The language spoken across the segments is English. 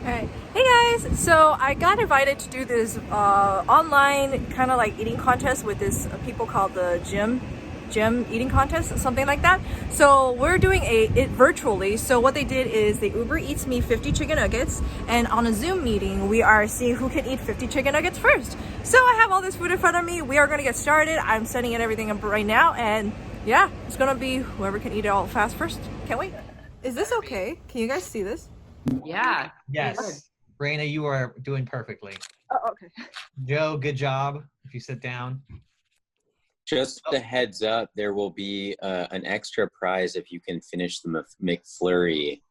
Alright. Hey guys! So I got invited to do this online kind of like eating contest with this people called the gym eating contest, something like that. So we're doing it virtually. So what they did is they Uber Eats me 50 chicken nuggets, and on a Zoom meeting we are seeing who can eat 50 chicken nuggets first. So I have all this food in front of me. We are going to get started. I'm setting it everything up right now, and yeah, it's gonna be whoever can eat it all fast first. Can't wait. Is this okay? Can you guys see this? Yeah. Yes. Raina, you are doing perfectly. Oh, okay. Joe, good job. If you sit down. Just a heads up, there will be an extra prize if you can finish the McFlurry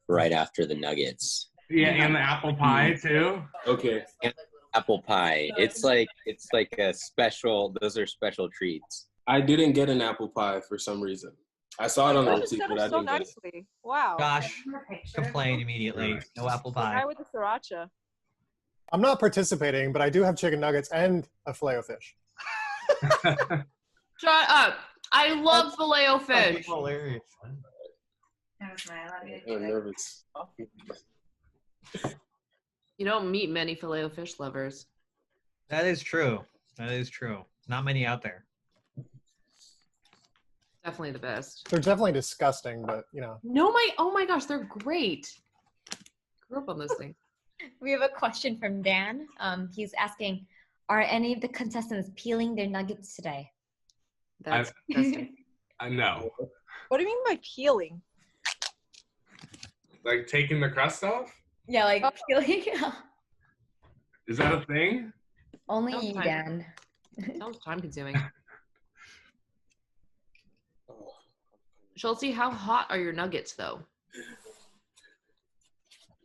right after the nuggets. Yeah, and the apple pie too. Okay. And apple pie. It's like a special. Those are special treats. I didn't get an apple pie for some reason. I saw it on the receipt, but I didn't get it. Nicely. Wow. Josh complained immediately. No apple Guy pie. with the sriracha. I'm not participating, but I do have chicken nuggets and a filet of fish. Shut up. I love Filet-O-Fish. Hilarious. I'm nervous. You don't meet many Filet-O-Fish lovers. That is true. That is true. Not many out there. Definitely the best. They're definitely disgusting, but you know. Oh my gosh, they're great. Grew up on this thing. We have a question from Dan. He's asking, are any of the contestants peeling their nuggets today? That's disgusting. No. What do you mean by peeling? Like taking the crust off? Yeah, like peeling. Is that a thing? Only you, Dan. Sounds time consuming. Schultze, how hot are your nuggets though?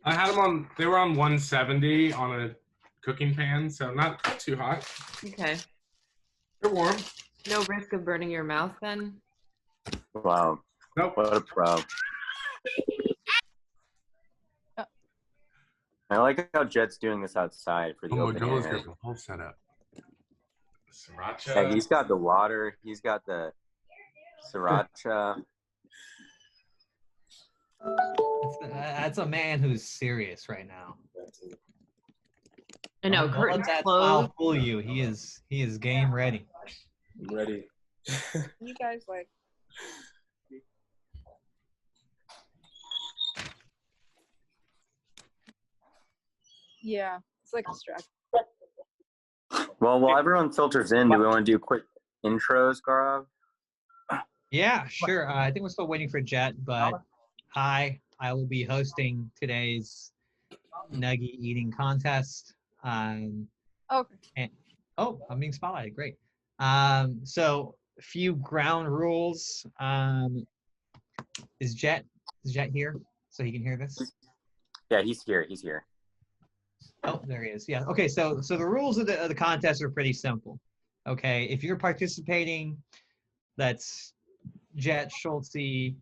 I had them on. They were on 170 on a cooking pan, so not too hot. Okay. They're warm. No risk of burning your mouth then? Wow. Nope. What a pro. I like how Jet's doing this outside for the open Joel's air. got the whole setup. Sriracha. Yeah, he's got the water. He's got the sriracha. That's a man who's serious right now. I know, Don't let curtains that closed. smile fool you. He is game ready. I'm ready. You guys like. Yeah, it's like a stress. Well, while everyone filters in, do we want to do quick intros, Gaurav? Yeah, sure. I think we're still waiting for Jet, but hi, I will be hosting today's nugget eating contest. Okay. I'm being spotlighted. Great. So a few ground rules. Is Jet here so he can hear this? Yeah, he's here. He's here. Oh, there he is. Yeah. Okay. So the rules of the contest are pretty simple. Okay. If you're participating, that's Jet, Schultze,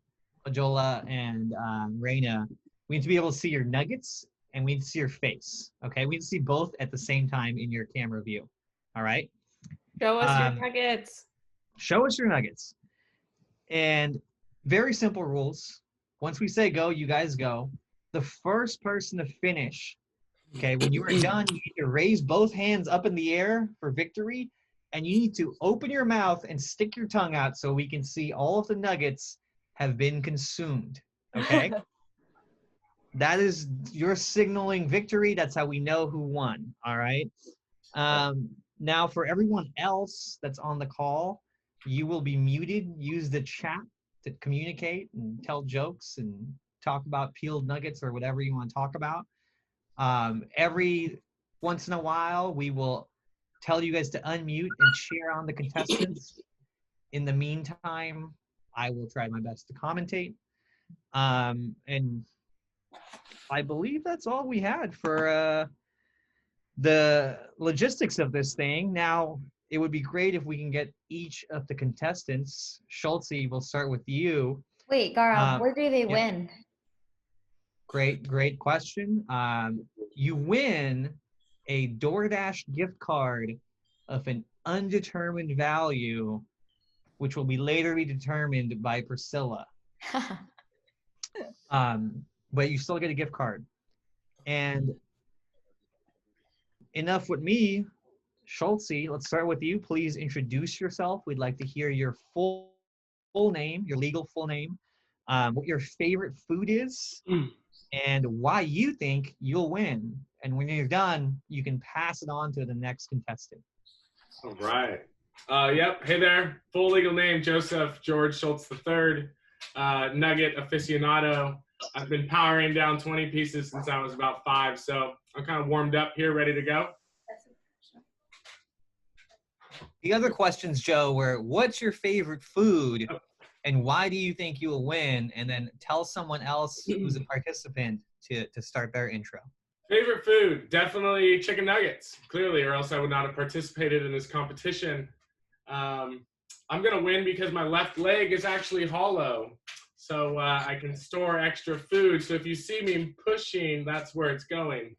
Ajola, and Raina. We need to be able to see your nuggets and we need to see your face. Okay. We need to see both at the same time in your camera view. All right. Show us your nuggets. Show us your nuggets. And very simple rules. Once we say go, you guys go. The first person to finish, okay, when you are done, you need to raise both hands up in the air for victory, and you need to open your mouth and stick your tongue out so we can see all of the nuggets have been consumed, okay? That is, you're signaling victory. That's how we know who won, all right? Now, for everyone else that's on the call, you will be muted. Use the chat to communicate and tell jokes and talk about peeled nuggets or whatever you want to talk about. Every once in a while, we will tell you guys to unmute and cheer on the contestants. In the meantime, I will try my best to commentate. And I believe that's all we had for the logistics of this thing. Now, it would be great if we can get each of the contestants. Schultze, we'll start with you. Wait, Gaurav, where do they win? Great question. You win a DoorDash gift card of an undetermined value, which will be later be determined by Priscilla. But you still get a gift card. And enough with me. Schultze, let's start with you. Please introduce yourself. We'd like to hear your full name, your legal full name, what your favorite food is, and why you think you'll win. And when you're done, you can pass it on to the next contestant. All right. Yep. Hey there. Full legal name, Joseph George Schultz III, nugget aficionado. I've been powering down 20 pieces since I was about 5, so I'm kind of warmed up here, ready to go. The other questions, Joe, were what's your favorite food and why do you think you will win? And then tell someone else who's a participant to start their intro. Favorite food, definitely chicken nuggets, clearly, or else I would not have participated in this competition. I'm going to win because my left leg is actually hollow, so I can store extra food. So if you see me pushing, that's where it's going.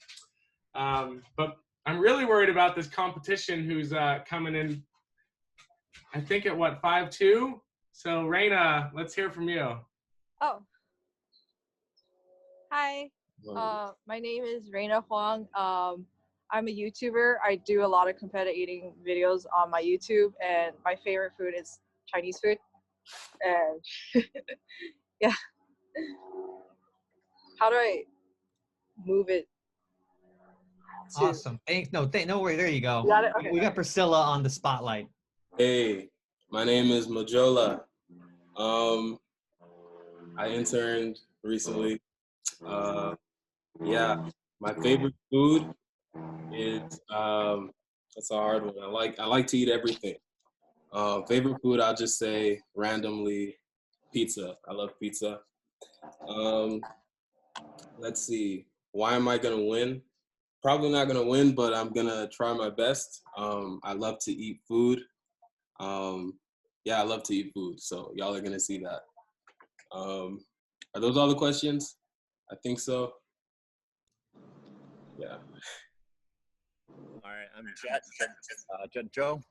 But I'm really worried about this competition who's coming in, I think at what, 5'2"? So Raina, let's hear from you. Oh. Hi. My name is Raina Huang. I'm a YouTuber. I do a lot of competitive eating videos on my YouTube, and my favorite food is Chinese food. And yeah. How do I move it? Awesome. Thanks. No worry. There you go. You got it? Okay. We got Priscilla on the spotlight. Hey, my name is Majola. I interned recently. Yeah, my favorite food is that's a hard one. I like to eat everything. Favorite food, I'll just say randomly pizza. I love pizza. Let's see. Why am I gonna win? Probably not gonna win, but I'm gonna try my best. I love to eat food. Yeah, I love to eat food. So y'all are gonna see that. Are those all the questions? I think so. Yeah. All right, I'm Jet Joe.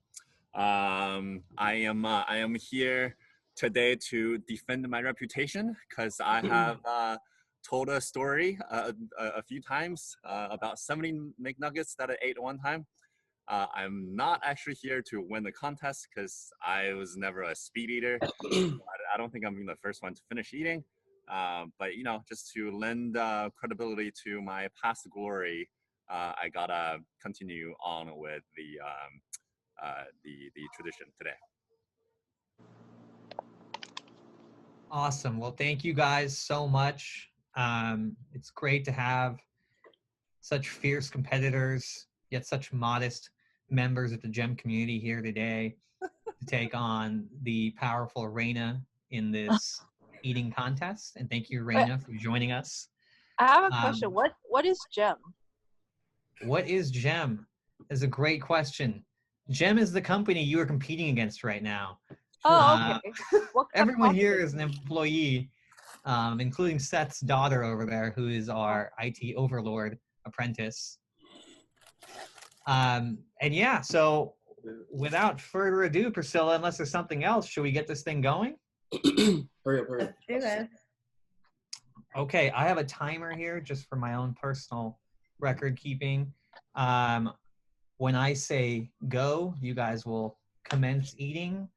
I am here today to defend my reputation because I have told a story a few times about 70 McNuggets that I ate at one time. I'm not actually here to win the contest because I was never a speed eater. I don't think I'm being the first one to finish eating. But you know, just to lend credibility to my past glory, I gotta continue on with the tradition today. Awesome. Well, thank you guys so much. It's great to have such fierce competitors, yet such modest members of the gem community here today to take on the powerful Raina in this eating contest. And thank you, Raina, for joining us. I have a question. What is gem? What is gem? Is a great question. Gem is the company you are competing against right now. Oh, okay. Everyone here is an employee, including Seth's daughter over there, who is our IT overlord apprentice. And yeah, so without further ado, Priscilla, unless there's something else, should we get this thing going? Hurry up. Do this. Okay, I have a timer here just for my own personal record keeping. When I say go, you guys will commence eating.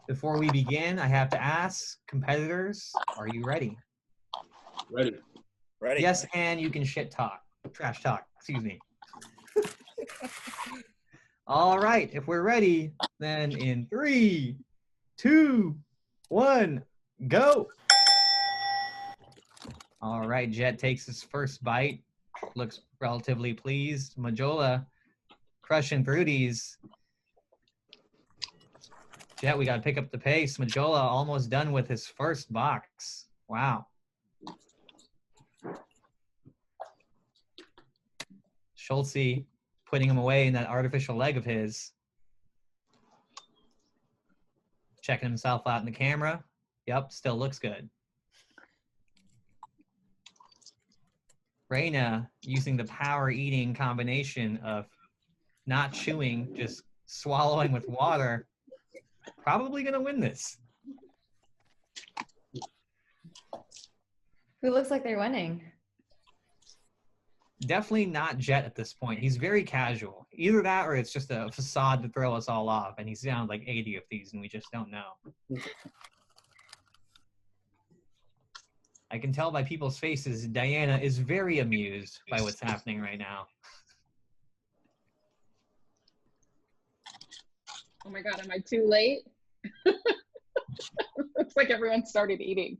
Before we begin, I have to ask competitors, are you ready? Ready. Ready? Yes, and you can trash talk, excuse me. All right, if we're ready, then in 3, 2, 1, go. All right, Jet takes his first bite, looks relatively pleased. Majola crushing through these. Jet, we got to pick up the pace. Majola almost done with his first box. Wow. Schultze putting him away in that artificial leg of his. Checking himself out in the camera. Yep, still looks good. Raina using the power eating combination of not chewing, just swallowing with water. Probably going to win this. Who looks like they're winning? Definitely not Jet at this point. He's very casual. Either that or it's just a facade to throw us all off, and he's down like 80 of these, and we just don't know. I can tell by people's faces, Diana is very amused by what's happening right now. Oh my God, am I too late? Looks like everyone started eating.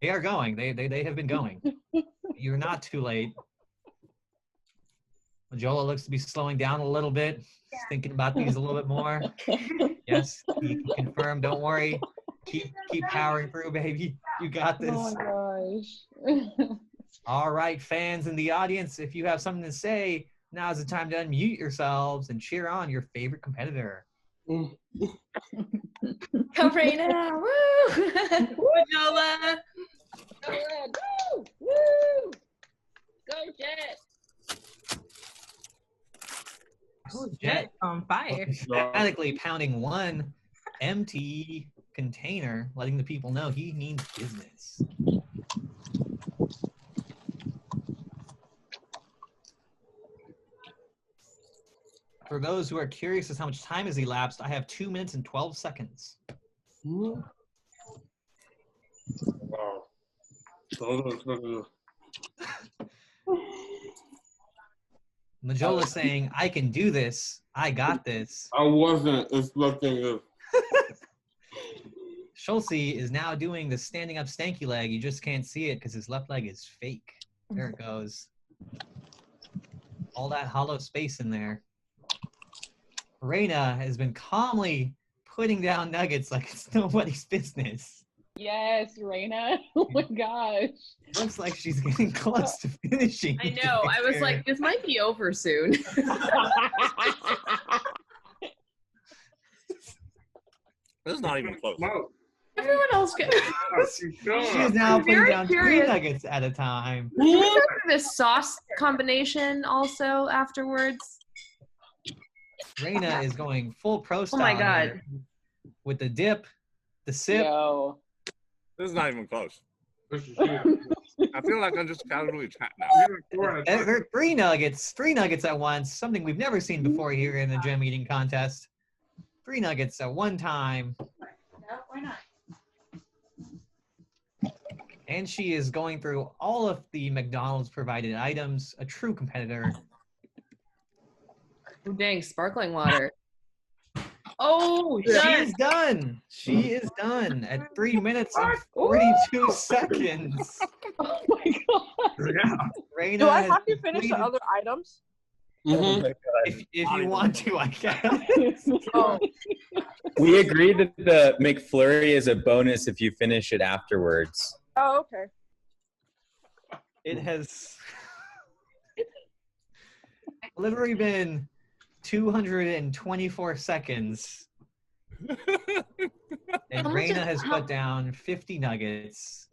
They are going. They have been going. You're not too late. Majola looks to be slowing down a little bit. He's thinking about these a little bit more. Yes, he can confirm. Don't worry. Keep powering through, baby. You got this. Oh my gosh. All right, fans in the audience, if you have something to say, now's the time to unmute yourselves and cheer on your favorite competitor. Come Raina! Woo! Nola! Go Red! Woo! Woo! Go Jet! Jet on fire. Emphatically pounding one empty container, letting the people know he means business. For those who are curious as how much time has elapsed, I have 2 minutes and 12 seconds. Wow. Majola saying, I can do this. I got this. I wasn't expecting it. Schulze is now doing the standing up stanky leg. You just can't see it because his left leg is fake. There it goes. All that hollow space in there. Raina has been calmly putting down nuggets like it's nobody's business. Yes, Raina. Oh my gosh. Looks like she's getting close to finishing. I know. I was like, this might be over soon. This is not even close. Everyone else get. She is now putting very down 2 curious. nuggets at a time. Can we go through this sauce combination also afterwards? Raina is going full pro style. Oh my God. here with the dip, the sip. Yo. This is not even close. This is I feel like I'm just casually chatting now. There are 3 nuggets at once, something we've never seen before here in the gem eating contest. 3 nuggets at one time. No, why not? And she is going through all of the McDonald's provided items, a true competitor. Oh, dang, sparkling water. Oh, She is done. She is done at 3 minutes and 42 seconds. Oh my god. Yeah. Raina Do I has have to finish the completed- other items? If you want to, I can. Oh, We agreed that the McFlurry is a bonus if you finish it afterwards. oh, okay. It has literally been 224 seconds. And How much Raina is- has put down 50 nuggets.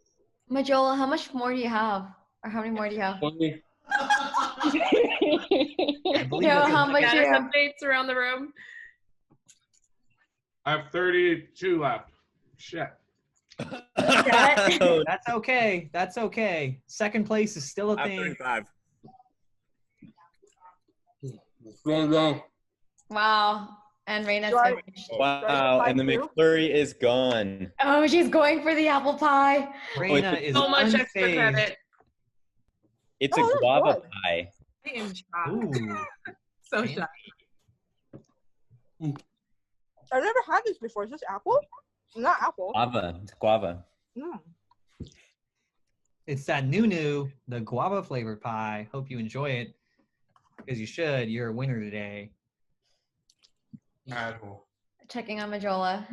Majola, how much more do you have? Or how many more do you have? 20. I believe Yo, that's how a- much do you status have? updates around the room. I have 32 left. Shit. That's okay. That's okay. Second place is still a I have thing. 35. It's going down. Wow. And Raina's Do I- finished. Wow, and the McFlurry is gone. Oh, she's going for the apple pie. Raina is So much extra unfazed. credit. It's Oh, a that's guava good. pie. I am shocked. Ooh. So shocked. I've never had this before. Is this apple? Not apple. Guava. It's guava. Mm. It's that new, the guava flavored pie. Hope you enjoy it. Because you should. You're a winner today. Asshole. Checking on Majola.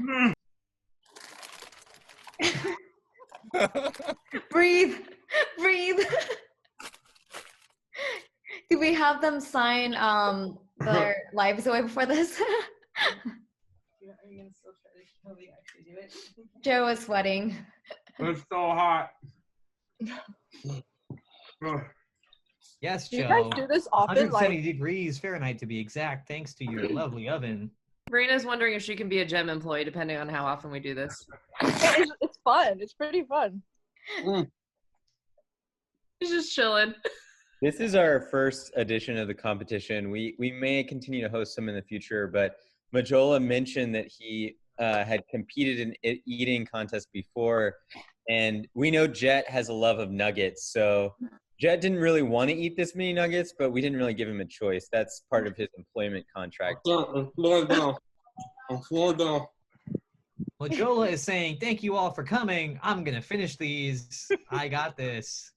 Breathe. Breathe. Do we have them sign their lives away before this? Joe is sweating. It's so hot. Ugh. Yes, Do you Joe. guys do this often? 170 Like, degrees Fahrenheit to be exact, thanks to your lovely oven. Raina's wondering if she can be a gem employee depending on how often we do this. it's fun. It's pretty fun. He's just chilling. This is our first edition of the competition. We may continue to host some in the future, but Majola mentioned that he had competed in eating contests before, and we know Jet has a love of nuggets. So Jet didn't really want to eat this many nuggets, but we didn't really give him a choice. That's part of his employment contract. I'm slowing down. Majola is saying, thank you all for coming. I'm going to finish these. I got this.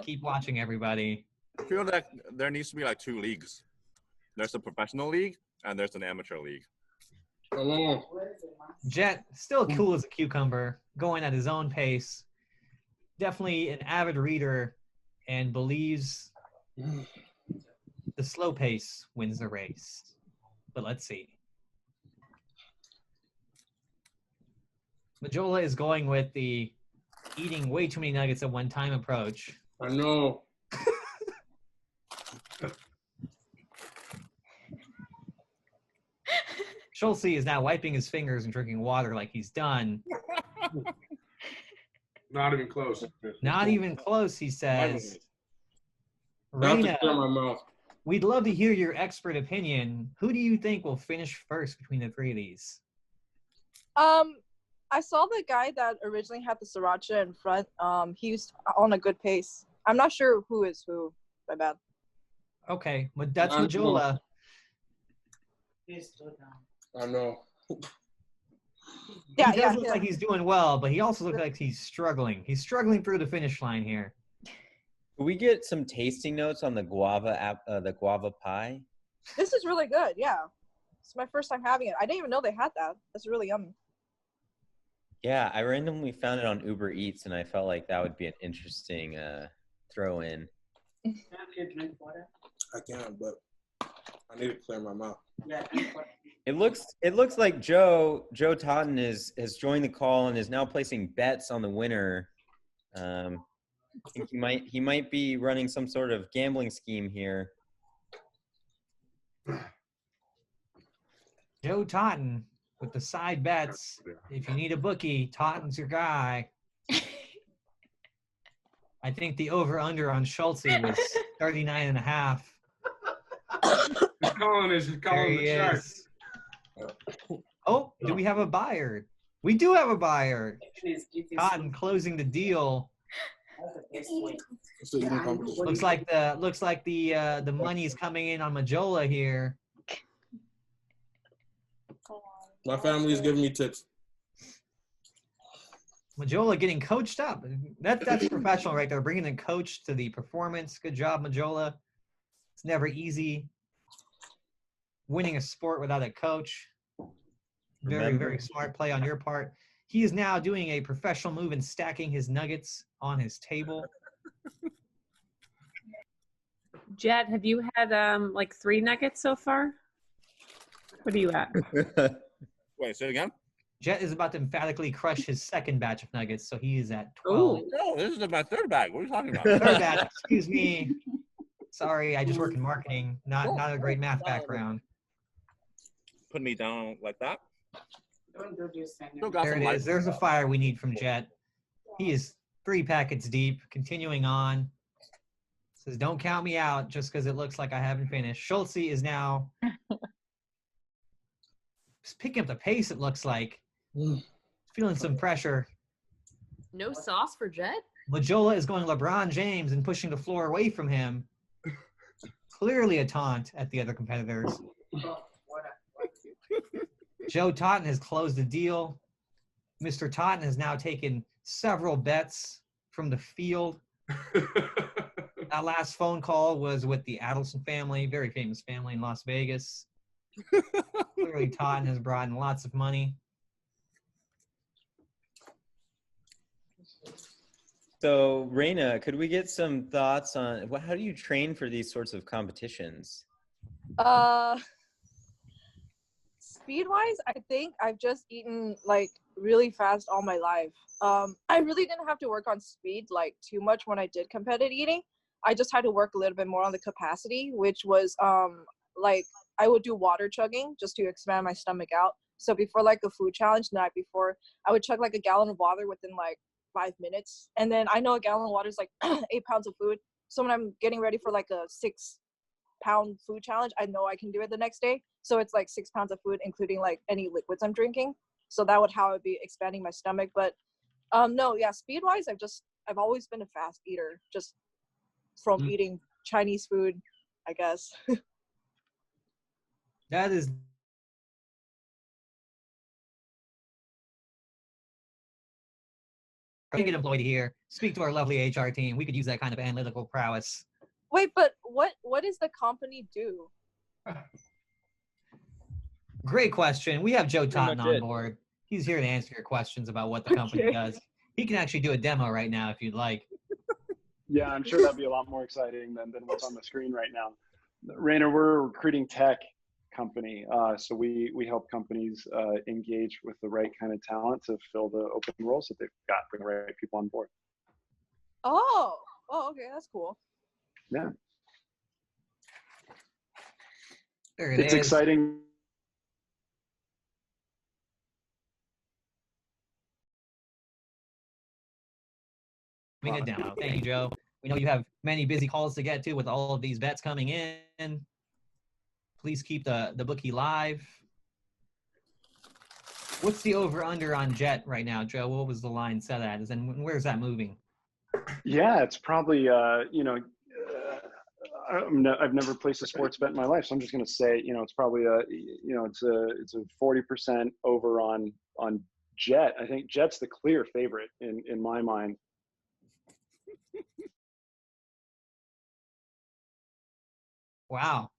Keep watching, everybody. I feel that there needs to be like 2 leagues. There's a professional league and there's an amateur league. Jet, still cool as a cucumber, going at his own pace. Definitely an avid reader and believes the slow pace wins the race. But let's see. Majola is going with the eating way too many nuggets at one time approach. I know. Schultze is now wiping his fingers and drinking water like he's done. Not even close. Not even close, he says. Not to Raina, clear my mouth. we'd love to hear your expert opinion. Who do you think will finish first between the 3 of these? I saw the guy that originally had the sriracha in front. He's on a good pace. I'm not sure who is who. My bad. Okay, that's Majola. I know. Yeah, He does look yeah. like he's doing well, but he also looks like he's struggling. He's struggling through the finish line here. Could we get some tasting notes on the guava pie? This is really good. Yeah, it's my first time having it. I didn't even know they had that. That's really yummy. Yeah, I randomly found it on Uber Eats, and I felt like that would be an interesting throw in. I can, but I need to clear my mouth. It looks like Joe Totten has joined the call and is now placing bets on the winner. I think he might be running some sort of gambling scheme here. Joe Totten with the side bets. If you need a bookie, Totten's your guy. I think the over-under on Schultze was 39.5. He's calling the sharks. Oh, do we have a buyer? We do have a buyer. Totten closing the deal. Looks like the money's coming in on Majola here. My family is giving me tips. Majola getting coached up. That's professional right there. Bringing a coach to the performance. Good job, Majola. It's never easy. Winning a sport without a coach. Very, very smart play on your part. He is now doing a professional move and stacking his nuggets on his table. Jet, have you had like 3 nuggets so far? What are you at? Wait, say it again? Jet is about to emphatically crush his second batch of nuggets, so he is at 12. Oh, No, this is my 3rd bag. What are you talking about? Third batch, excuse me. Sorry, I just work in marketing, not a great math background. Put me down like that. There it is. There's a fire we need from Jet. He is 3 packets deep, continuing on. Says, don't count me out just because it looks like I haven't finished. Schultze is now just picking up the pace, it looks like. Feeling some pressure. no sauce for Jet? Majola is going LeBron James and pushing the floor away from him. Clearly a taunt at the other competitors. Joe Totten has closed the deal. Mr. Totten has now taken several bets from the field. That last phone call was with the Adelson family, very famous family in Las Vegas. Clearly Totten has brought in lots of money. So, Raina, could we get some thoughts on how do you train for these sorts of competitions? Speed-wise, I think I've just eaten like really fast all my life. I really didn't have to work on speed like too much when I did competitive eating. I just had to work a little bit more on the capacity, which was like I would do water chugging just to expand my stomach out. So before like a food challenge the night before, I would chug like a gallon of water within like 5 minutes. And then I know a gallon of water is like 8 pounds of food. So when I'm getting ready for like a 6-pound food challenge, I know I can do it the next day. So it's like 6 pounds of food, including like any liquids I'm drinking. So that would how I'd be expanding my stomach. But no, yeah, speed wise, I've always been a fast eater, just from eating Chinese food, I guess. That is get employed here. Speak to our lovely HR team. We could use that kind of analytical prowess. Wait, but what does the company do? Great question. We have Joe Totten much on it. board. He's here to answer your questions about what the company does. He can actually do a demo right now if you'd like. Yeah, I'm sure that'd be a lot more exciting than what's on the screen right now. Raina, we're a recruiting tech company. So we help companies engage with the right kind of talent to fill the open roles that they've got, bring the right people on board. Oh, okay, that's cool. Yeah. There it It's is. exciting. A demo. Thank you, Joe. We know you have many busy calls to get to with all of these bets coming in. Please keep the bookie live. What's the over/under on Jet right now, Joe? What was the line set at? And where's that moving? Yeah, it's probably I've never placed a sports bet in my life, so I'm just going to say, it's probably it's a 40% over on Jet. I think Jet's the clear favorite in my mind. Wow.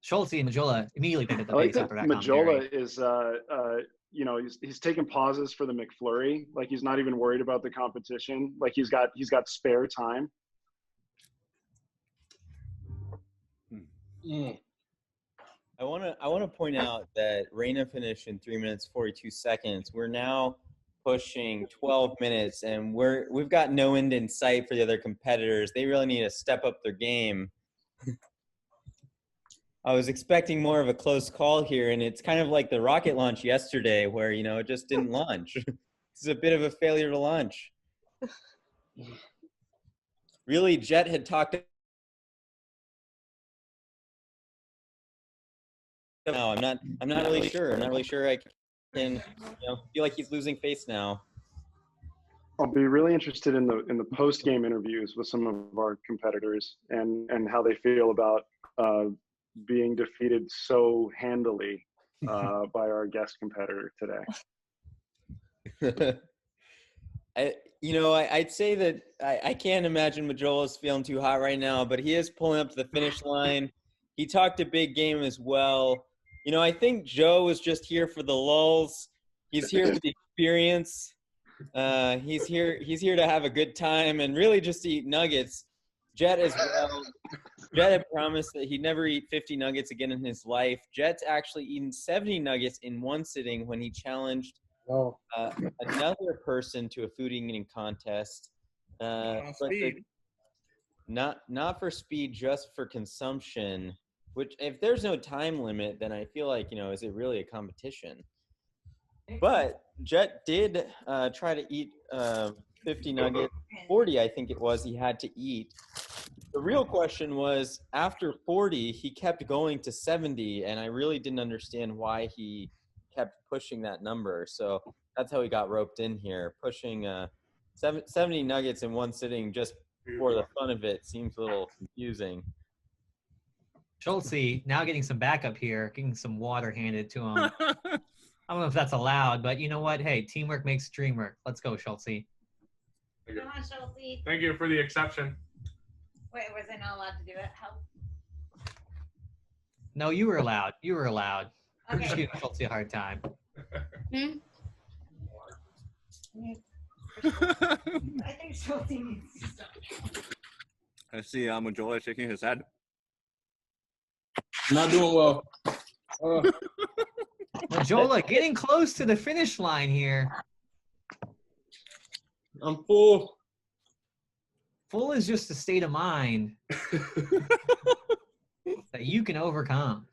Schulte and Majola immediately picked up the I like pace that after that Majola commentary. is he's taking pauses for the McFlurry. Like he's not even worried about the competition. Like he's got spare time. I want to point out that Raina finished in 3 minutes 42 seconds. We're now pushing 12 minutes, and we've got no end in sight for the other competitors. They really need to step up their game. I was expecting more of a close call here, and it's kind of like the rocket launch yesterday where, it just didn't launch. This is a bit of a failure to launch. Really, Jet had talked. No, I'm not really sure. I'm not really sure I can, feel like he's losing face now. I'll be really interested in the post-game interviews with some of our competitors and how they feel about being defeated so handily by our guest competitor today. I'd say that I can't imagine Majola's feeling too hot right now, but he is pulling up to the finish line. He talked a big game as well. I think Joe is just here for the lulls. He's here for the experience. He's here to have a good time and really just to eat nuggets. Jet as well. Jet had promised that he'd never eat 50 nuggets again in his life. Jet's actually eaten 70 nuggets in one sitting when he challenged another person to a food eating contest. Not for speed, just for consumption. Which, if there's no time limit, then I feel like, is it really a competition? But Jet did try to eat 50 nuggets, 40 I think it was he had to eat. The real question was, after 40, he kept going to 70, and I really didn't understand why he kept pushing that number. So that's how he got roped in here. Pushing 70 nuggets in one sitting just for the fun of it seems a little confusing. Schulte now getting some backup here, getting some water handed to him. I don't know if that's allowed, but you know what? Hey, teamwork makes the dream work. Let's go, Schulte. Come on, Schulte. Thank you for the exception. Wait, was I not allowed to do it? Help. No, you were allowed. We're just Okay. giving Schulte a hard time. I think Schulte needs to stop. I see Majola shaking his head. Not doing well. Majola getting close to the finish line here. I'm full. Full is just a state of mind that you can overcome.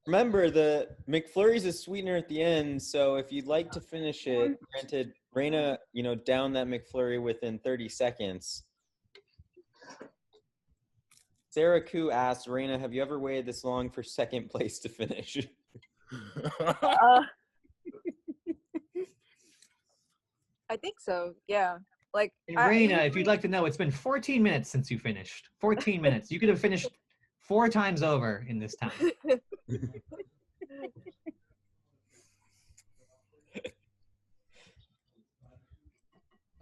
Remember, the McFlurry's a sweetener at the end, so if you'd like to finish it, granted, Raina, down that McFlurry within 30 seconds. Sarah Koo asked, Raina, have you ever waited this long for second place to finish? I think so. Yeah. Like, And Raina, if you'd like to know, it's been 14 minutes since you finished. 14 minutes. You could have finished 4 times over in this time.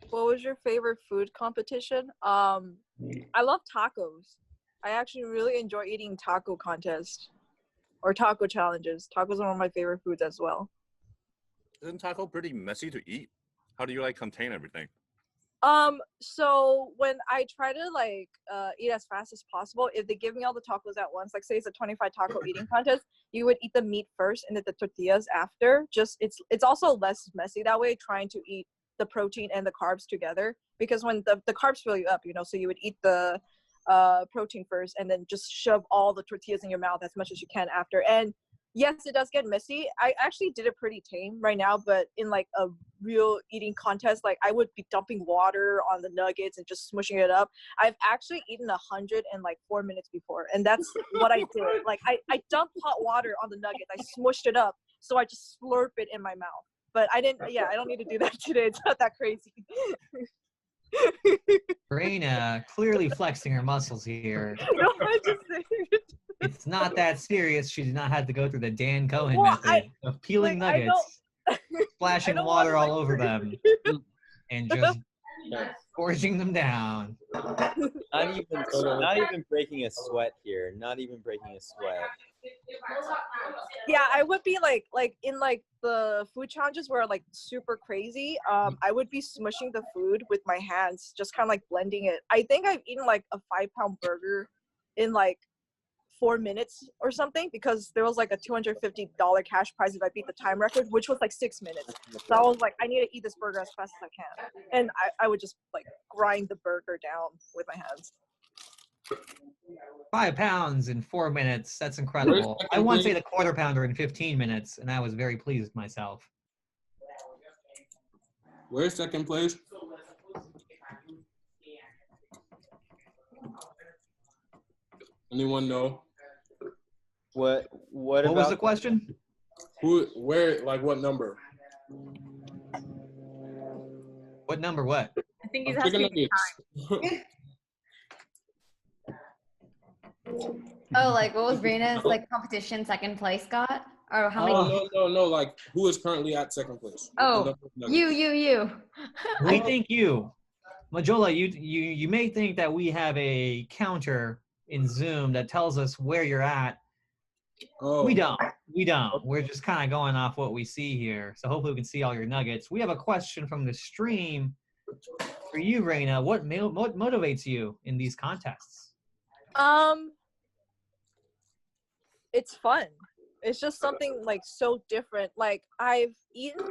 What was your favorite food competition? I love tacos. I actually really enjoy eating taco contests or taco challenges. Tacos are one of my favorite foods as well. Isn't taco pretty messy to eat? How do you contain everything? So when I try to eat as fast as possible, if they give me all the tacos at once, like say it's a 25 taco eating contest, you would eat the meat first and then the tortillas after. Just it's also less messy that way, trying to eat the protein and the carbs together, because when the carbs fill you up, so you would eat the protein first and then just shove all the tortillas in your mouth as much as you can after. And yes, it does get messy. I actually did it pretty tame right now, but in like a real eating contest, like I would be dumping water on the nuggets and just smushing it up. I've actually eaten 100 in like 4 minutes before, and that's what I did. Like I dumped hot water on the nuggets, I smushed it up, so I just slurp it in my mouth. But I didn't. Yeah, I don't need to do that today. It's not that crazy. Raina clearly flexing her muscles here. No, I just It's not that serious. She did not have to go through the Dan Cohen method of peeling nuggets, splashing water all over them, and just gorging them down. Not even breaking a sweat here. Not even breaking a sweat. Yeah, I would be like in like the food challenges where like super crazy. I would be smushing the food with my hands, just kind of like blending it. I think I've eaten like a 5-pound burger in like 4 minutes or something, because there was like a $250 cash prize if I beat the time record, which was like 6 minutes. So I was like, I need to eat this burger as fast as I can, and I would just like grind the burger down with my hands. 5 pounds in 4 minutes. That's incredible. I once ate a quarter pounder in 15 minutes, and I was very pleased with myself. Where's second place? Anyone know? What was the question? Where, like what number? What number what? I think he's asking the time. Oh, like what was Raina's like competition second place got? Or how many? No. Like who is currently at second place? Oh, you. We think you. Majola, you may think that we have a counter in Zoom that tells us where you're at. Oh. We don't. We're just kind of going off what we see here. So hopefully we can see all your nuggets. We have a question from the stream for you, Raina. What motivates you in these contests? It's fun. It's just something like so different. Like I've eaten,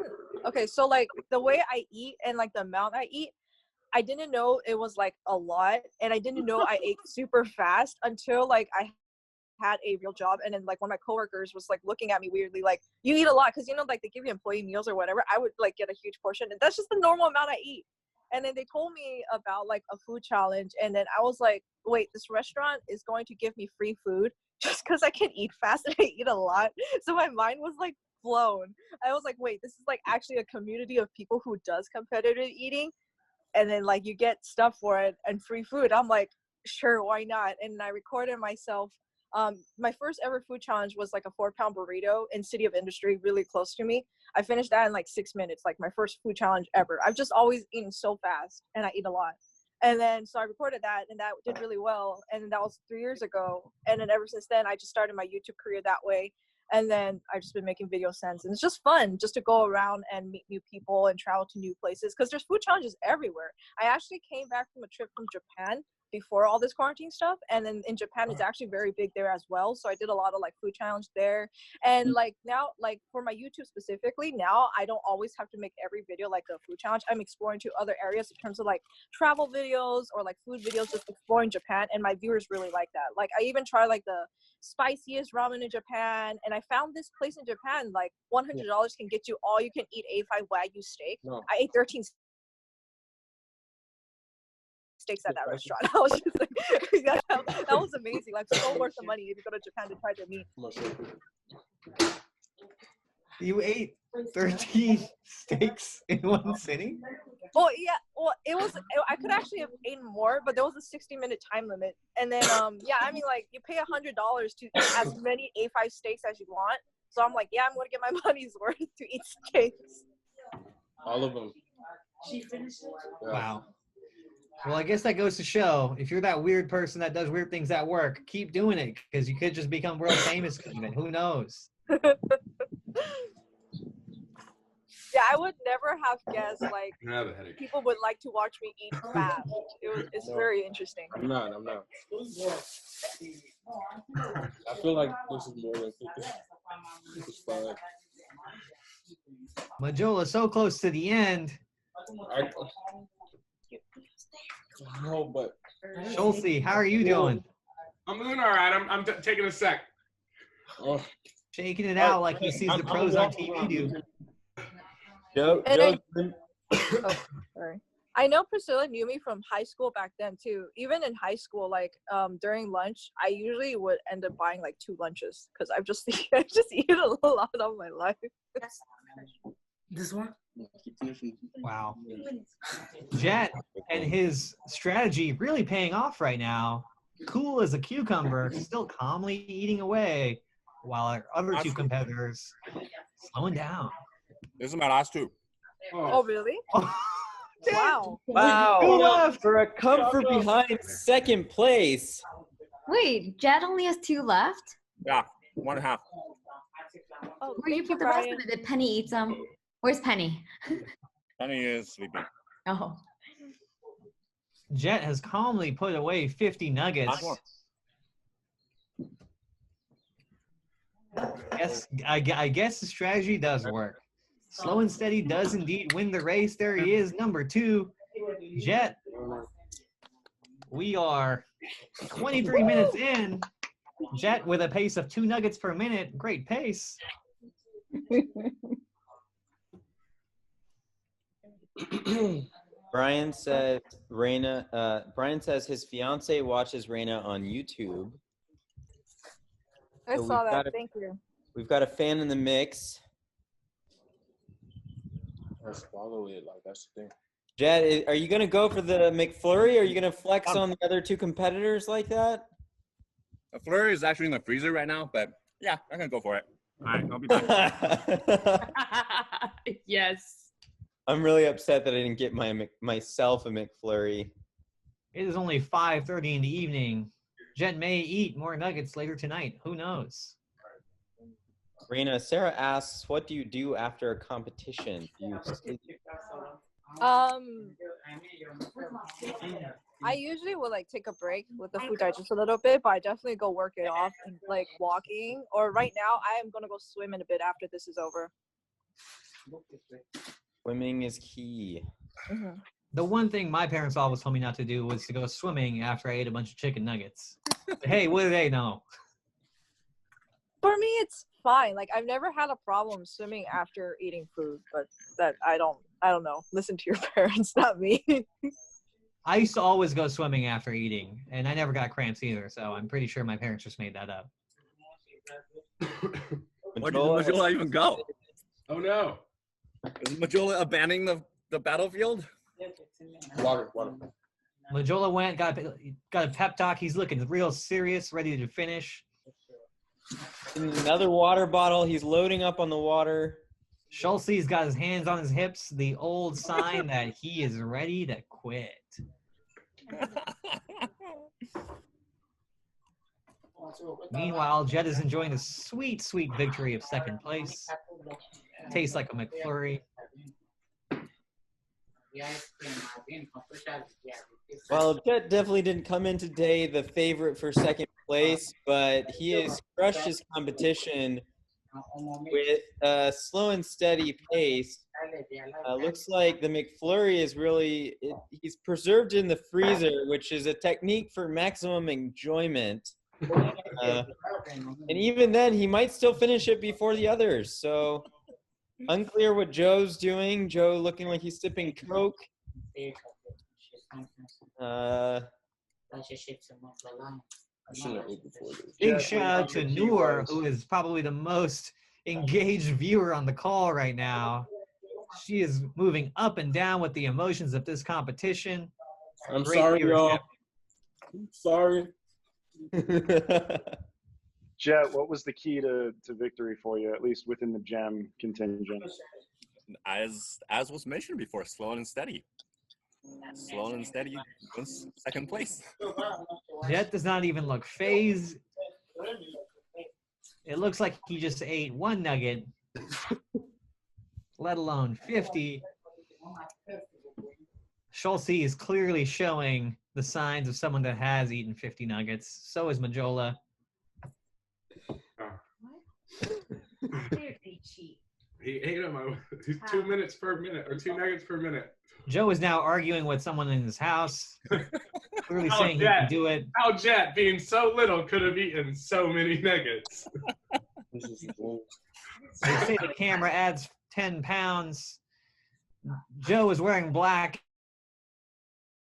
okay, so like the way I eat and like the amount I eat, I didn't know it was like a lot, and I didn't know I ate super fast until like I had a real job. And then like one of my coworkers was like looking at me weirdly, like, you eat a lot, because like they give you employee meals or whatever. I would like get a huge portion, and that's just the normal amount I eat. And then they told me about like a food challenge, and then I was like, wait, this restaurant is going to give me free food just because I can eat fast and I eat a lot. So my mind was like blown. I was like, wait, this is like actually a community of people who does competitive eating, and then like you get stuff for it and free food. I'm like, sure, why not? And I recorded myself. My first ever food challenge was like a 4-pound burrito in City of Industry, really close to me. I finished that in like 6 minutes, like my first food challenge ever. I've just always eaten so fast, and I eat a lot. And then so I recorded that, and that did really well. And that was 3 years ago. And then ever since then, I just started my YouTube career that way. And then I've just been making videos since. And it's just fun just to go around and meet new people and travel to new places, because there's food challenges everywhere. I actually came back from a trip from Japan before all this quarantine stuff, and then in Japan it's actually very big there as well. So I did a lot of like food challenge there, and like now, like for my YouTube specifically, now I don't always have to make every video like a food challenge. I'm exploring to other areas in terms of like travel videos or like food videos, just exploring Japan, and my viewers really like that. Like I even try like the spiciest ramen in Japan, and I found this place in Japan, like $100 can get you all you can eat A5 Wagyu steak. I ate 13 steaks at that restaurant. I was just like, that was amazing. Like so worth the money if you go to Japan to try their meat. You ate 13 steaks in one sitting? Well, yeah. Well, I could actually have eaten more, but there was a 60-minute time limit. And then, yeah, I mean, like you pay $100 to eat as many A5 steaks as you want. So I'm like, yeah, I'm gonna get my money's worth to eat steaks. All of them. Wow. Well, I guess that goes to show, if you're that weird person that does weird things at work, keep doing it, because you could just become world famous even. Who knows? Yeah, I would never have guessed like people would like to watch me eat fast. It's very interesting. I'm not. I feel like this is more than 50. It's fine. Majola, so close to the end. No, but Schulze, how are you doing? I'm doing all right. I'm taking a sec. Oh. Shaking it out like he sees the pros on TV do. Joe, Sorry. I know Priscilla knew me from high school back then too. Even in high school, like during lunch, I usually would end up buying like 2 lunches because I've just eaten a lot of my life. This one? Wow. Jet and his strategy really paying off right now. Cool as a cucumber, still calmly eating away, while our other 2 competitors slowing down. This is my last 2. Oh, really? Wow. Wow. Who left? For a comfort behind second place. Wait, Jet only has 2 left? Yeah, 1.5. Oh, where you put the rest of it? Did Penny eat some? Where's Penny? Penny is sleeping. Oh. Jet has calmly put away 50 nuggets. I guess the strategy does work. Slow and steady does indeed win the race. There he is, number 2, Jet. We are 23 minutes in. Jet with a pace of 2 nuggets per minute. Great pace. Brian says Brian says his fiance watches Raina on YouTube. I So saw we've that. got Thank you. We've got a fan in the mix. Let's follow it. Like that's the thing. Jet, are you gonna go for the McFlurry? Or are you gonna flex on the other 2 competitors like that? The flurry is actually in the freezer right now, but yeah, I'm gonna go for it. All right, I'll be back. Yes. I'm really upset that I didn't get myself a McFlurry. It is only 5:30 in the evening. Jet may eat more nuggets later tonight. Who knows? Raina, Sarah asks, what do you do after a competition? Do you sleep? I usually will like take a break with the food digest a little bit, but I definitely go work it off and like walking. Or right now, I am gonna go swim in a bit after this is over. Swimming is key. Mm-hmm. The one thing my parents always told me not to do was to go swimming after I ate a bunch of chicken nuggets. But hey, what do they know? For me, it's fine. Like I've never had a problem swimming after eating food, but that I don't know. Listen to your parents, not me. I used to always go swimming after eating, and I never got cramps either, so I'm pretty sure my parents just made that up. Where did Majola even go? Oh no. Is Majola abandoning the battlefield? Water. Majola went, got a pep talk. He's looking real serious, ready to finish. Another water bottle. He's loading up on the water. Schulze's got his hands on his hips, the old sign that he is ready to quit. Meanwhile, Jet is enjoying the sweet, sweet victory of second place. Tastes like a McFlurry. Well, Jet definitely didn't come in today the favorite for second place, but he has crushed his competition with a slow and steady pace. Looks like the McFlurry is really, he's preserved in the freezer, which is a technique for maximum enjoyment. And even then, he might still finish it before the others. So unclear what Joe's doing. Joe looking like he's sipping Coke. Big shout out to Noor, who is probably the most engaged viewer on the call right now. She is moving up and down with the emotions of this competition. I'm Great sorry, y'all. viewership. I'm sorry. Jet, what was the key to victory for you, at least within the gem contingent? As was mentioned before, slow and steady. Slow and steady wins second place. Jet does not even look phased. It looks like he just ate one nugget, let alone 50. Schulze is clearly showing the signs of someone that has eaten 50 nuggets. So is Majola. He ate them 2 minutes per minute, or 2 nuggets per minute. Joe is now arguing with someone in his house, clearly How saying he Jet, can do it. how Jet, being so little, could have eaten so many nuggets. They say the camera adds 10 pounds. Joe is wearing black,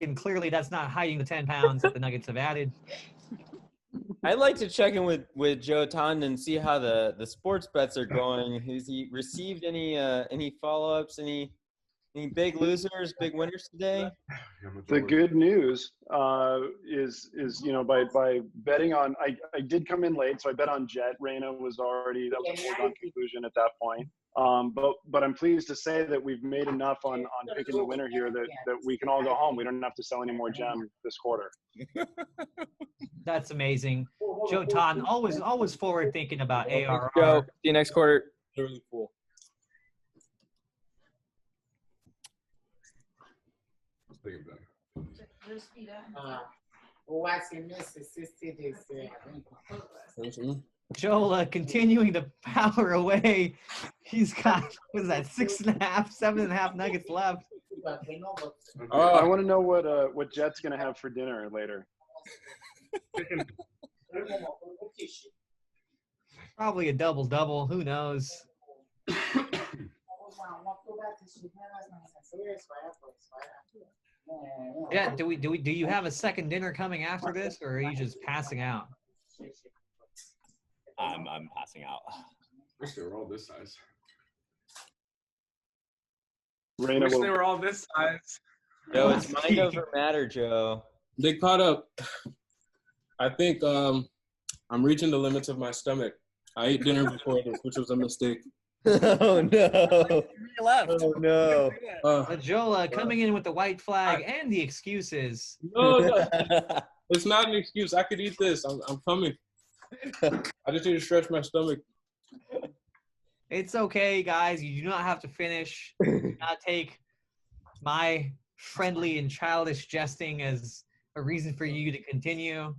and clearly that's not hiding the 10 pounds that the Nuggets have added. I'd like to check in with Joe Ton and see how the sports bets are going. Has he received any follow-ups, any big losers, big winners today? The good news is by betting on, I did come in late, so I bet on Jet. Raina was already, that was a foregone conclusion at that point. But I'm pleased to say that we've made enough on picking the winner here that we can all go home. We don't have to sell any more gem this quarter. That's amazing. Joe Ton, always forward thinking about ARR. Joe, see you next quarter. Really cool. Joel continuing to power away. He's got, what is that, 6.5, 7.5 nuggets left. I want to know what Jet's going to have for dinner later. Probably a double-double. Who knows? Yeah, do you have a second dinner coming after this, or are you just passing out? I'm passing out. Wish they were all this size. Raina Wish they were all this size. Joe, it's mind over matter, Joe. They caught up. I think I'm reaching the limits of my stomach. I ate dinner before this, which was a mistake. Oh no! Left. Oh no! Jola coming in with the white flag and the excuses. No, it's not an excuse. I could eat this. I'm coming. I just need to stretch my stomach. It's okay, guys. You do not have to finish. Do not take my friendly and childish jesting as a reason for you to continue.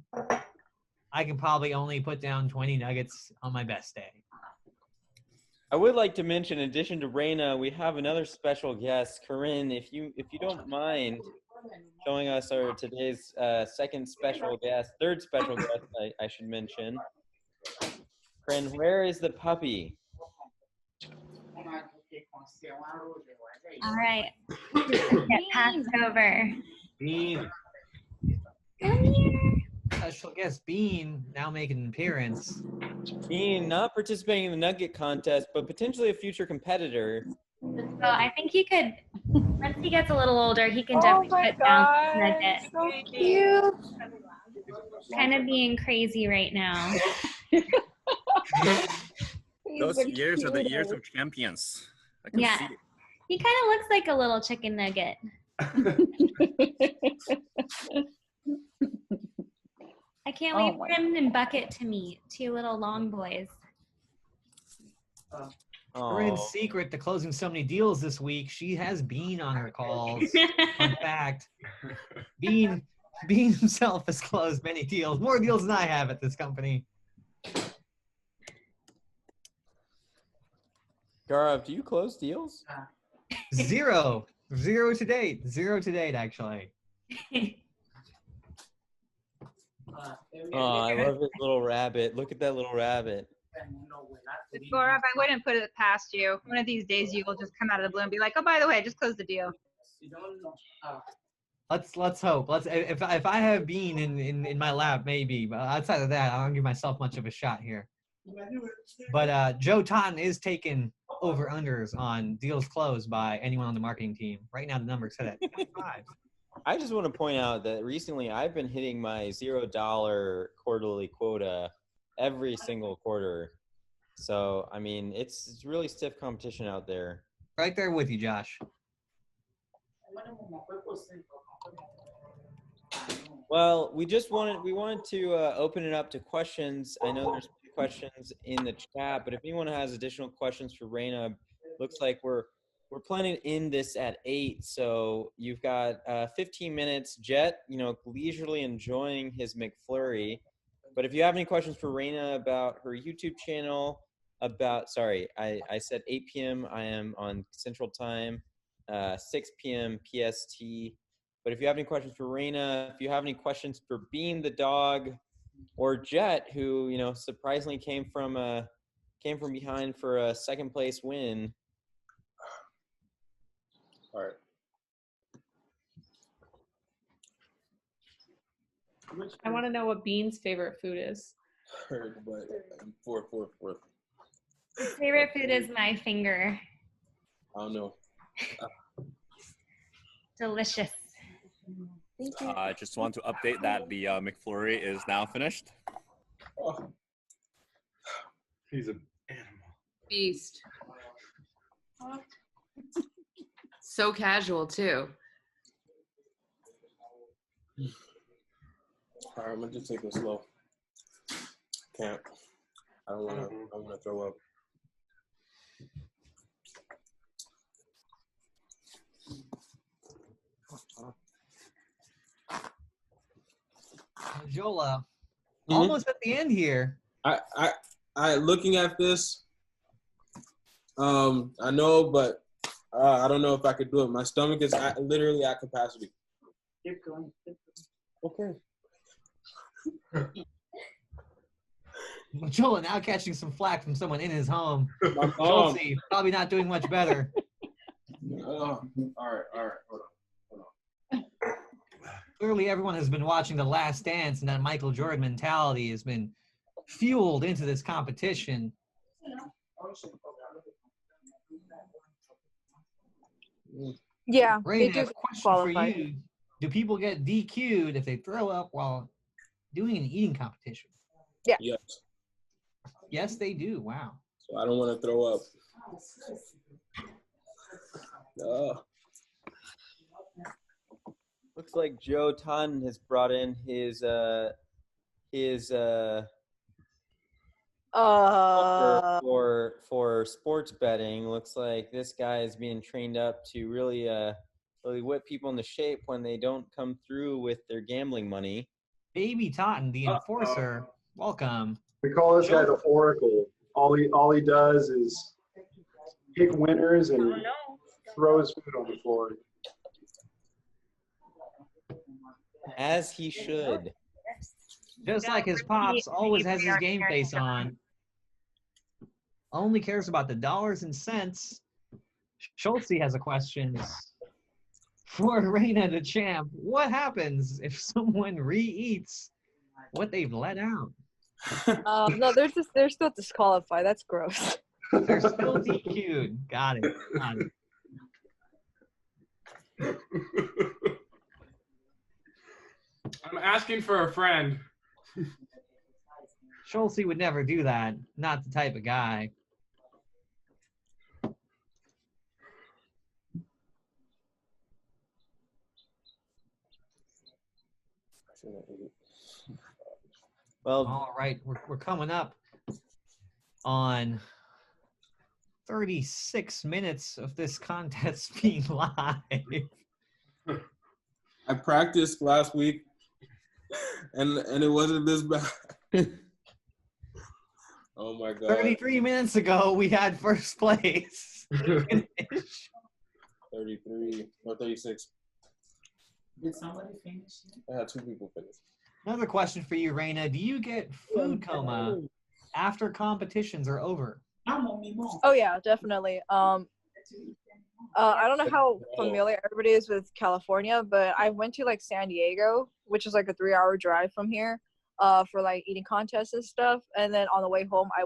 I can probably only put down 20 nuggets on my best day. I would like to mention, in addition to Raina, we have another special guest, Corinne. If you don't mind showing us our today's third special guest, I should mention. Corinne, where is the puppy? All right. Get passed over. Bean. Come here. Special guest Bean now making an appearance. Bean not participating in the nugget contest, but potentially a future competitor. So I think he could, once he gets a little older, he can definitely put down nuggets. So cute. Kind of being crazy right now. Those years are the years of champions. I can Yeah. see it. He kind of looks like a little chicken nugget. I can't wait for him and Bucket to meet. Two little long boys. Corinne's secret to closing so many deals this week, she has Bean on her calls. Fun fact. Bean himself has closed many deals, more deals than I have at this company. Gaurav, do you close deals? Zero to date. Zero to date, actually. Oh, I love his little rabbit. Look at that little rabbit. Gaurav, I wouldn't put it past you. One of these days you will just come out of the blue and be like, oh, by the way, I just closed the deal. Let's hope. If I have Bean in my lap, maybe. But outside of that, I don't give myself much of a shot here. But Joe Totten is taking over-unders on deals closed by anyone on the marketing team. Right now, the number is set at 25. I just want to point out that recently I've been hitting my $0 quarterly quota every single quarter. So, I mean, it's really stiff competition out there. Right there with you, Josh. Well, we wanted to open it up to questions. I know there's questions in the chat, but if anyone has additional questions for Raina, looks like we're planning to end this at 8, so you've got 15 minutes. Jet, leisurely enjoying his McFlurry. But if you have any questions for Raina about her YouTube channel, I said 8 p.m. I am on Central Time, 6 p.m. PST. But if you have any questions for Raina, if you have any questions for Bean the dog, or Jet, who surprisingly came from behind for a second place win. All right. I want to know what Bean's favorite food is. Heard, but four. His favorite food is my finger. I don't know. Delicious. I just want to update that the McFlurry is now finished. Oh. He's an animal. Beast. So casual too. All right, I'm gonna just take it slow. Can't. I don't wanna throw up. Jola, almost at the end here. I looking at this. I know, but I don't know if I could do it. My stomach is literally at capacity. Keep going. Okay. Jola now catching some flack from someone in his home. My mom. Chelsea probably not doing much better. All right. Hold on. Clearly, everyone has been watching The Last Dance, and that Michael Jordan mentality has been fueled into this competition. Yeah, Raina, they do a question qualify. for you. Do people get DQ'd if they throw up while doing an eating competition? Yeah. Yes. Yes, they do. Wow. So I don't want to throw up. Looks like Joe Totten has brought in his for sports betting. Looks like this guy is being trained up to really whip people into shape when they don't come through with their gambling money. Baby Totten, the enforcer. Welcome. We call this guy the Oracle. All he does is pick winners and throws food on the floor. As he should. Just like his pops, always has his game face on. Only cares about the dollars and cents. Schultze has a question for Raina the champ. What happens if someone re-eats what they've let out? No, they're still disqualified. That's gross. They're still DQ'd. Got it. I'm asking for a friend. Schultze would never do that. Not the type of guy. Well, all right, we're coming up on 36 minutes of this contest being live. I practiced last week, and it wasn't this bad. Oh my God. 33 minutes ago, we had first place. 33 or 36. Did somebody finish? I had 2 people finish. Another question for you, Raina. Do you get food coma after competitions are over? Oh yeah, definitely. I don't know how familiar everybody is with California, but I went to like San Diego, which is like a 3-hour drive from here, for like eating contests and stuff. And then on the way home, I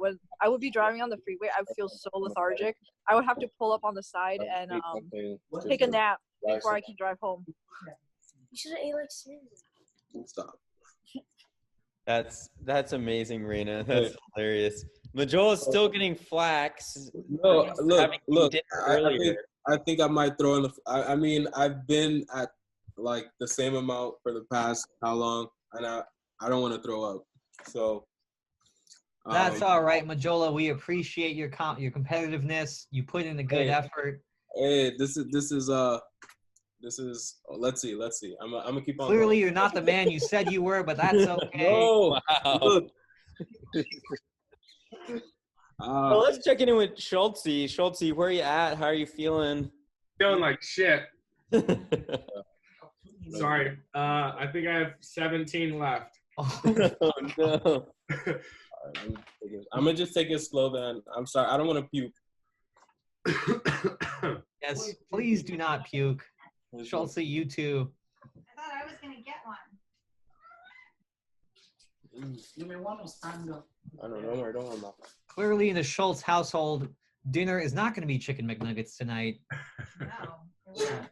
would be driving on the freeway. I would feel so lethargic. I would have to pull up on the side and take a nap before I can drive home. You should have ate like cereal. Stop. That's amazing, Raina. That's hilarious. Majola's still getting flax. No, look. Earlier. I think I might throw in the. I mean, I've been at like the same amount for the past how long, and I don't want to throw up. So. That's all right, Majola. We appreciate your competitiveness. You put in a good effort. Hey, this is let's see. I'm gonna keep on. Clearly, going. you're not the man you said you were, but that's okay. No, look. Well, let's check in with Schultze. Schultze, where are you at? How are you feeling? Feeling like shit. Sorry. I think I have 17 left. Oh no. I'm gonna just take it slow then. I'm sorry. I don't want to puke. Yes, please do not puke. Schultze, you too. I thought I was gonna get one. You may want to stand up. I don't know. I don't want that. Clearly, in the Schultz household, dinner is not going to be chicken McNuggets tonight. No.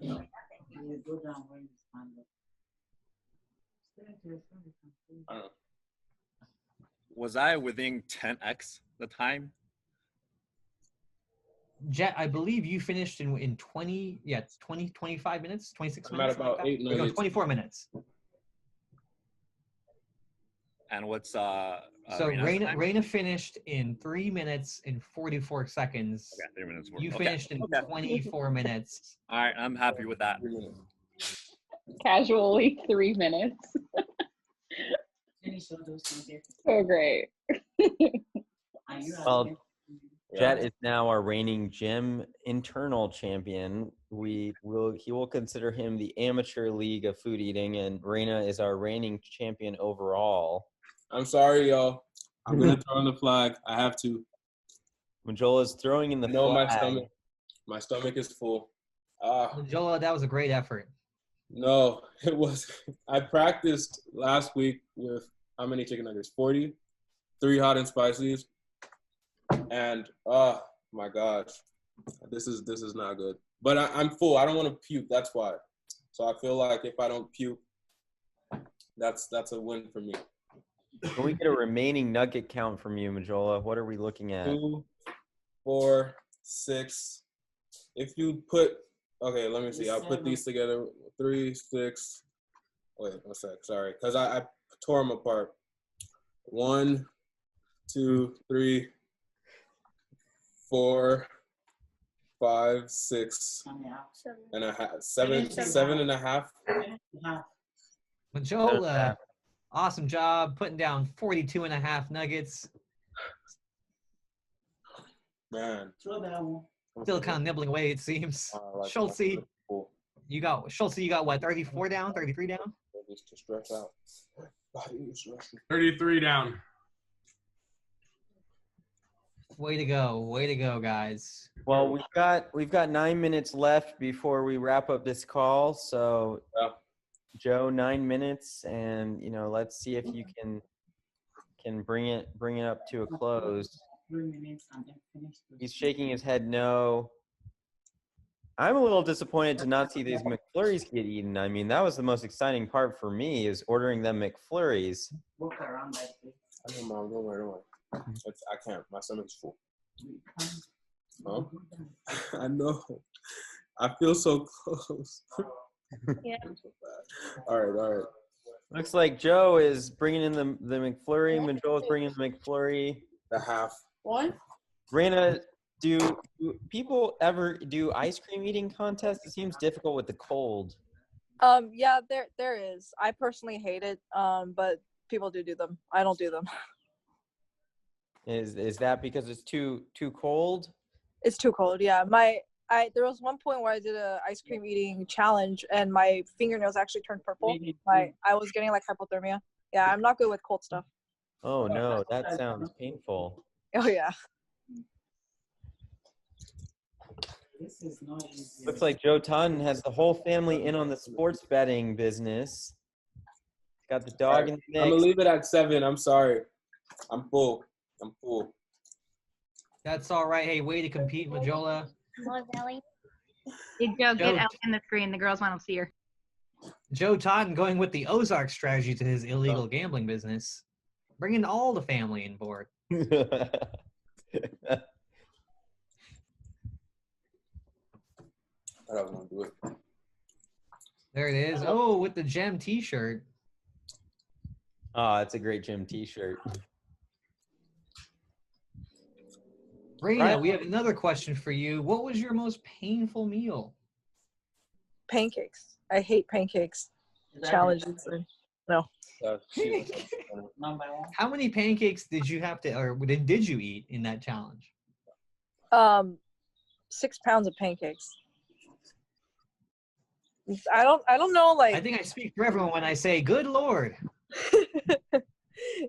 You go down when you stand up. I don't know. Was I within 10x the time? Jet, I believe you finished in 20, 25 minutes, 26 I'm minutes. at about 8 minutes. No, 24 minutes. And what's So Raina's time? Raina finished in 3 minutes and 44 seconds. Okay, 3 minutes. You Okay. finished in 24 minutes. All right, I'm happy with that. Casually 3 minutes. So great. Well, Jet is now our reigning gym internal champion. He will consider him the amateur league of food eating, and Raina is our reigning champion overall. I'm sorry, y'all. I'm gonna throw in the flag. I have to. Majola's throwing in the No, flag. my stomach is full. Majola, that was a great effort. No, it was. I practiced last week with how many chicken nuggets? 40, 3 hot and spices, and oh my gosh, this is not good. But I'm full. I don't want to puke. That's why. So I feel like if I don't puke, that's a win for me. Can we get a remaining nugget count from you, Majola? What are we looking at? 2, 4, 6. If you put, okay, let me see. I'll put these together. 3, 6. Wait, one sec. Sorry, because I tore them apart. 1, 2, 3, 4, 5, 6 and a half. 7 and a half. Majola, awesome job putting down 42 and a half nuggets. Man. Still kind of nibbling away, it seems. Schultze, you got what, 34 down, 33 down? Just to stretch out. 33 down. Way to go, guys. Well, we've got 9 minutes left before we wrap up this call. So, Joe, 9 minutes, and let's see if you can bring it up to a close. He's shaking his head no. I'm a little disappointed to not see these McFlurries get eaten. I mean, that was the most exciting part for me, is ordering them McFlurries. I know, Mom. Don't worry. I can't. My stomach's full. Huh? I know. I feel so close. Yeah. All right. Looks like Joe is bringing in the McFlurry. Majola's bringing in the McFlurry. The half. What? Raina, do people ever do ice cream eating contests? It seems difficult with the cold. Yeah, there is. I personally hate it. But people do them. I don't do them. Is that because it's too cold? It's too cold. Yeah. There was one point where I did a ice cream eating challenge, and my fingernails actually turned purple. I was getting like hypothermia. Yeah, I'm not good with cold stuff. Oh no, that sounds painful. Oh yeah. This is not easy. Looks like Joe Totten has the whole family in on the sports betting business. Got the dog in the I'm mix. gonna leave it at 7. I'm sorry. I'm full. That's all right. Hey, way to compete, Majola. Hey, Joe, get Ellie in the screen. The girls want to see her. Joe Totten going with the Ozark strategy to his illegal gambling business, bringing all the family on board. I don't want to do it. There it is. Oh, with the gem T-shirt. Oh, that's a great gym T-shirt. Raina, we have another question for you. What was your most painful meal? Pancakes. I hate pancakes. Challenges. No. How many pancakes did you have to, or did you eat in that challenge? 6 pounds of pancakes. I don't know, like. I think I speak for everyone when I say, "Good Lord."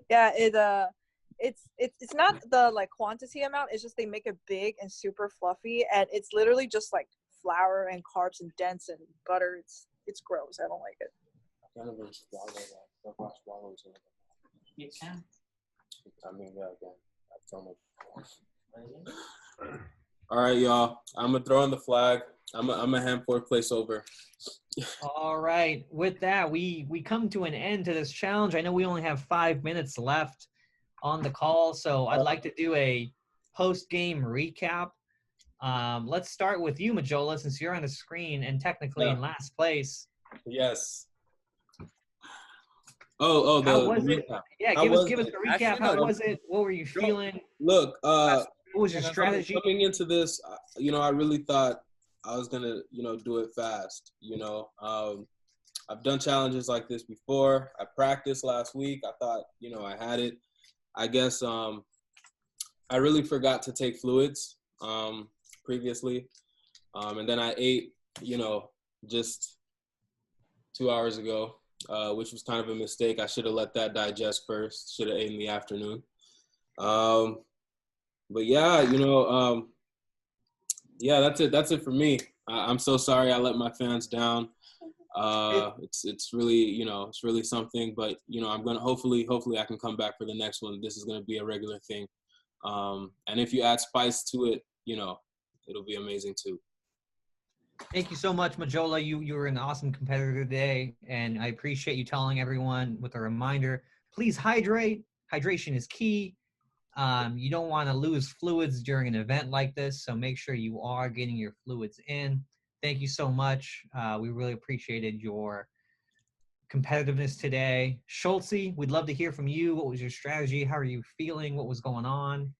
Yeah, it's not the like quantity amount. It's just they make it big and super fluffy, and it's literally just like flour and carbs and dense and butter. It's gross. I don't like it. You can. I mean, yeah, again. All right, y'all. I'm gonna throw in the flag. I'm a hand 4th place over. All right. With that, we come to an end to this challenge. I know we only have 5 minutes left on the call, so I'd like to do a post-game recap. Let's start with you, Majola, since you're on the screen and technically in last place. Yes. Oh, How the was it? recap. Yeah, give us a recap. How was it? What were you feeling? Look, what was your strategy? Coming into this, I really thought I was gonna, do it fast. I've done challenges like this before. I practiced last week. I thought, I had it. I guess I really forgot to take fluids previously, and then I ate, just 2 hours ago, which was kind of a mistake. I should have let that digest first. Should have ate in the afternoon. But yeah, yeah, that's it. That's it for me. I'm so sorry I let my fans down. It's really, it's really something, but I'm going to hopefully I can come back for the next one. This is going to be a regular thing. And if you add spice to it, it'll be amazing too. Thank you so much, Majola. You were an awesome competitor today, and I appreciate you telling everyone with a reminder, please hydrate. Hydration is key. You don't want to lose fluids during an event like this, so make sure you are getting your fluids in. Thank you so much. We really appreciated your competitiveness today. Schultze, we'd love to hear from you. What was your strategy? How are you feeling? What was going on?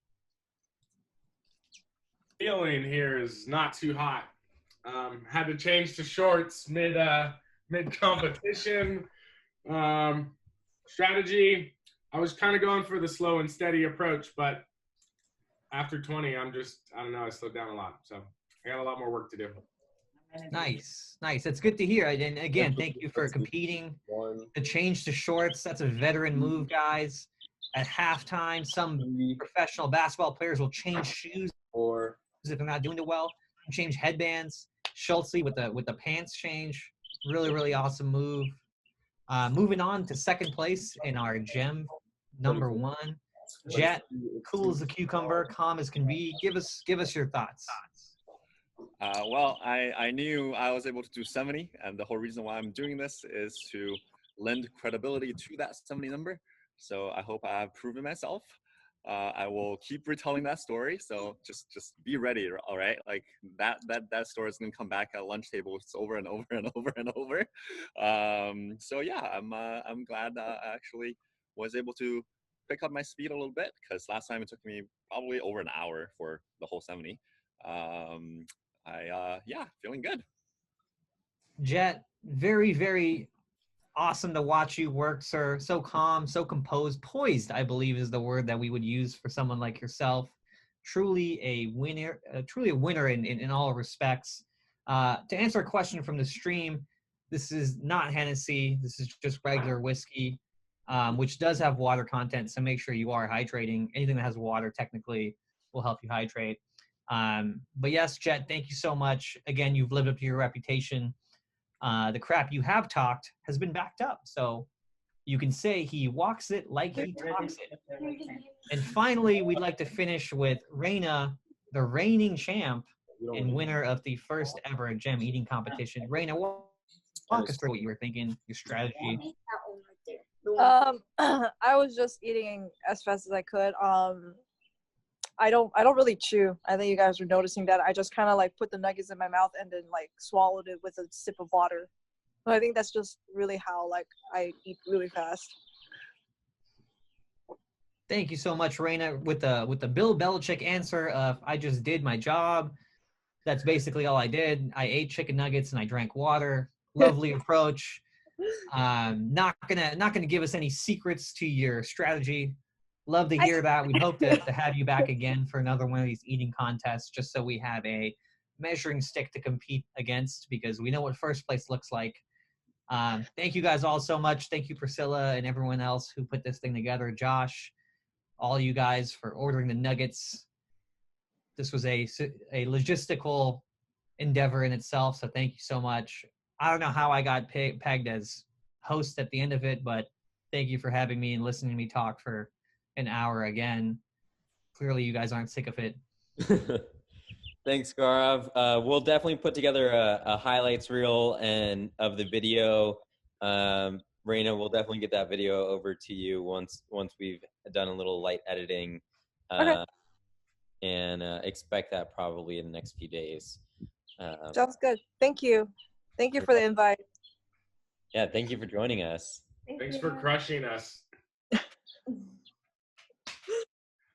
Feeling here is not too hot. Had to change to shorts mid competition. Strategy, I was kind of going for the slow and steady approach, but after 20, I don't know, I slowed down a lot. So I got a lot more work to do. Nice. That's good to hear. And again, thank you for competing. The change to shorts, that's a veteran move, guys. At halftime, some professional basketball players will change shoes or if they're not doing it well, change headbands. Schultze with the pants change. Really, really awesome move. Moving on to second place in our gem number 1. Jet, cool as a cucumber, calm as can be. Give us your thoughts. Well, I knew I was able to do 70, and the whole reason why I'm doing this is to lend credibility to that 70 number. So I hope I have proven myself. I will keep retelling that story. So just be ready, all right? Like that story is gonna come back at lunch tables over and over and over and over. So yeah, I'm glad I actually was able to pick up my speed a little bit, because last time it took me probably over an hour for the whole 70. Yeah, feeling good. Jet, very, very awesome to watch you work, sir. So calm, so composed, poised, I believe is the word that we would use for someone like yourself. Truly a winner, in all respects. To answer a question from the stream, this is not Hennessy. This is just regular whiskey, which does have water content. So make sure you are hydrating. Anything that has water technically will help you hydrate. But yes, Jet, thank you so much. Again, you've lived up to your reputation. The crap you have talked has been backed up. So you can say he walks it like he talks it. And finally, we'd like to finish with Raina, the reigning champ and winner of the first ever gem eating competition. Raina, walk us through what you were thinking, your strategy. I was just eating as fast as I could. I don't really chew. I think you guys are noticing that. I just kind of like put the nuggets in my mouth and then like swallowed it with a sip of water. So I think that's just really how like I eat really fast. Thank you so much, Raina, with the Bill Belichick answer of I just did my job. That's basically all I did. I ate chicken nuggets and I drank water. Lovely approach. Not gonna give us any secrets to your strategy. Love to hear that. We hope to have you back again for another one of these eating contests, just so we have a measuring stick to compete against, because we know what first place looks like. Thank you guys all so much. Thank you, Priscilla, and everyone else who put this thing together. Josh, all you guys for ordering the nuggets. This was a logistical endeavor in itself, so thank you so much. I don't know how I got pegged as host at the end of it, but thank you for having me and listening to me talk for an hour again. Clearly, you guys aren't sick of it. Thanks, Gaurav. We'll definitely put together a highlights reel and of the video. Raina, we'll definitely get that video over to you once we've done a little light editing. Okay. And expect that probably in the next few days. Sounds good. Thank you. Thank you for the invite. Yeah, thank you for joining us. Thanks for crushing us.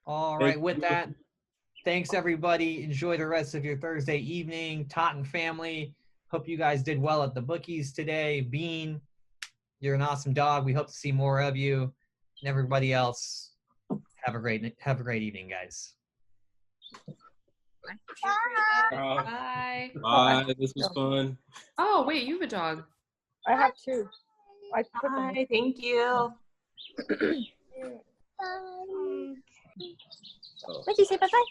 All right, with that, thanks everybody. Enjoy the rest of your Thursday evening. Totten family, hope you guys did well at the bookies today. Bean, you're an awesome dog. We hope to see more of you. And everybody else, have a great evening, guys. Bye. Bye. This was fun. Oh, wait, you have a dog. I have two. Bye. Thank you. What did you say? Bye-bye.